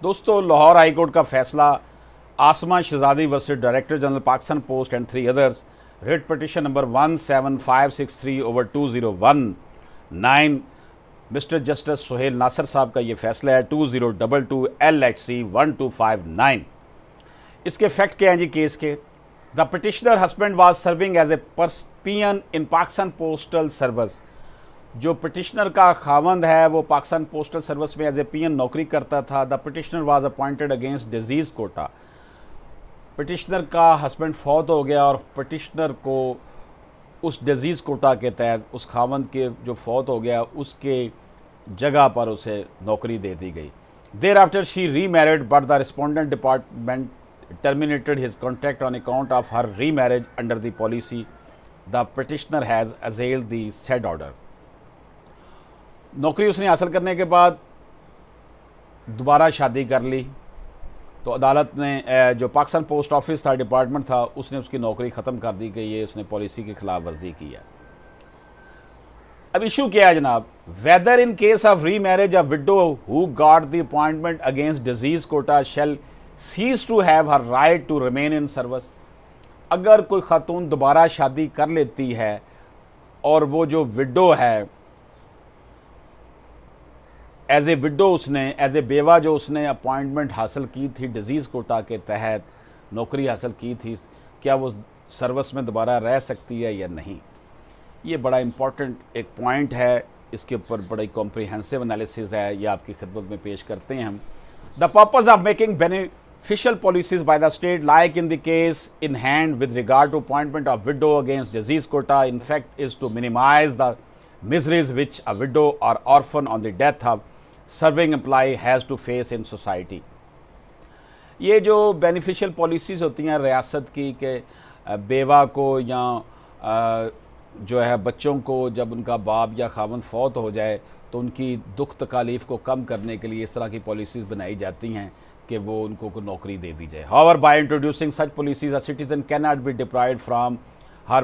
दोस्तों, Lahore high court का फैसला Asma Shahzadi versus director general Pakistan post and 3 others, writ petition number 17563/2019, mister justice Suhail Nasir साहब का ये फैसला है 2022 LHC 1259। इसके फैक्ट क्या हैं जी केस के? The petitioner husband was serving as a peon in Pakistan postal service. जो पिटिशनर का खावंद है वो पाकिस्तान पोस्टल सर्विस में एज ए पियन नौकरी करता था। The petitioner was appointed against deceased quota. Petitioner का हस्बैंड फौत हो गया और पिटिशनर को उस डिजीज़ कोटा के तहत उस खावंद के जो फौत हो गया उसके जगह पर उसे नौकरी दे दी गई। देर आफ्टर शी री married but the respondent department terminated his contract on account of her remarriage under the policy. The petitioner has assailed the said order. नौकरी उसने हासिल करने के बाद दोबारा शादी कर ली तो अदालत ने जो पाकिस्तान पोस्ट ऑफिस था, डिपार्टमेंट था, उसने उसकी नौकरी ख़त्म कर दी कि ये उसने पॉलिसी की खिलाफ वर्जी की है। अब इशू क्या है जनाब? Whether in case of remarriage a widow who got the appointment against deceased quota shall cease to have her right to remain in service. अगर कोई खातून दोबारा शादी कर लेती है और वो जो विडो है, एज ए विडो उसने एज ए बेवा जो उसने अपॉइंटमेंट हासिल की थी डिजीज़ कोटा के तहत नौकरी हासिल की थी, क्या वो सर्विस में दोबारा रह सकती है या नहीं? ये बड़ा इंपॉर्टेंट एक पॉइंट है, इसके ऊपर बड़ी कॉम्प्रिहेंसिव एनालिसिस है, ये आपकी खिदमत में पेश करते हैं हम। The purpose of making beneficial policies by the state, like in the case in hand with regard to appointment of widow against disease quota, in fact is to minimize the miseries which a widow or orphan on the death of serving employee has to face in society. ये जो beneficial policies होती हैं रियासत की कि बेवा को या जो है बच्चों को जब उनका बाप या खावंद फौत हो जाए तो उनकी दुख तकालीफ को कम करने के लिए इस तरह की पॉलिसीज़ बनाई जाती हैं कि वो उनको को नौकरी दे दी जाए। However, by introducing such policies a citizen can not be deprived from her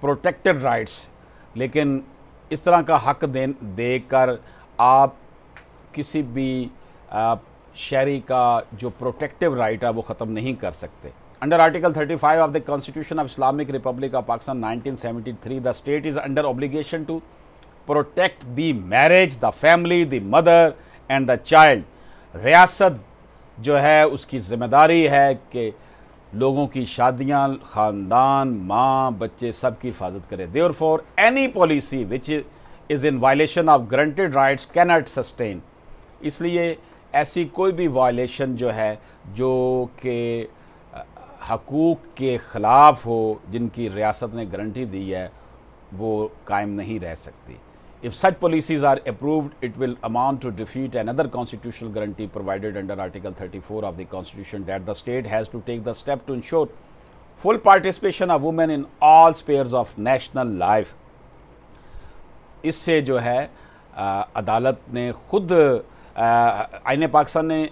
protected rights. लेकिन इस तरह का हक देकर आप किसी भी शहरी का जो प्रोटेक्टिव राइट है वो ख़त्म नहीं कर सकते। Under article 35 of the constitution of Islamic Republic of Pakistan 1973, the state is under obligation to protect the marriage, the family, the mother and the child. रियासत जो है उसकी जिम्मेदारी है कि लोगों की शादियां, ख़ानदान, माँ, बच्चे सब की हिफाजत करे। Therefore any policy which is in violation of granted rights can not sustain. इसलिए ऐसी कोई भी वायलेशन जो है जो कि हकूक़ के ख़िलाफ़ हो, जिनकी रियासत ने गारंटी दी है, वो कायम नहीं रह सकती। If such policies are approved, it will amount to defeat another constitutional guarantee provided under Article 34 of the Constitution, that the state has to take the step to ensure full participation of women in all spheres of national life. इससे जो है अदालत ने खुद आईन पाकिस्तान ने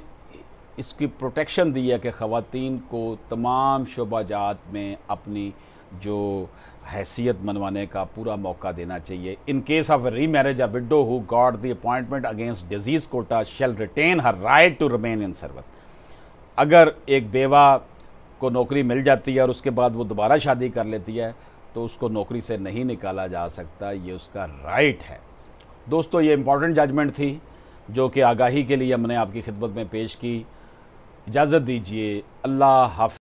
इसकी protection दी है कि ख़वातीन को तमाम शोबाजात में अपनी जो हैसियत मनवाने का पूरा मौका देना चाहिए। In case of remarriage a widow who got the appointment against deceased quota shall retain her right to remain in service. अगर एक बेवा को नौकरी मिल जाती है और उसके बाद वो दोबारा शादी कर लेती है तो उसको नौकरी से नहीं निकाला जा सकता, ये उसका राइट है। दोस्तों, ये इंपॉर्टेंट जजमेंट थी जो कि आगाही के लिए हमने आपकी खिदमत में पेश की। इजाज़त दीजिए। अल्लाह हाफ़िज़।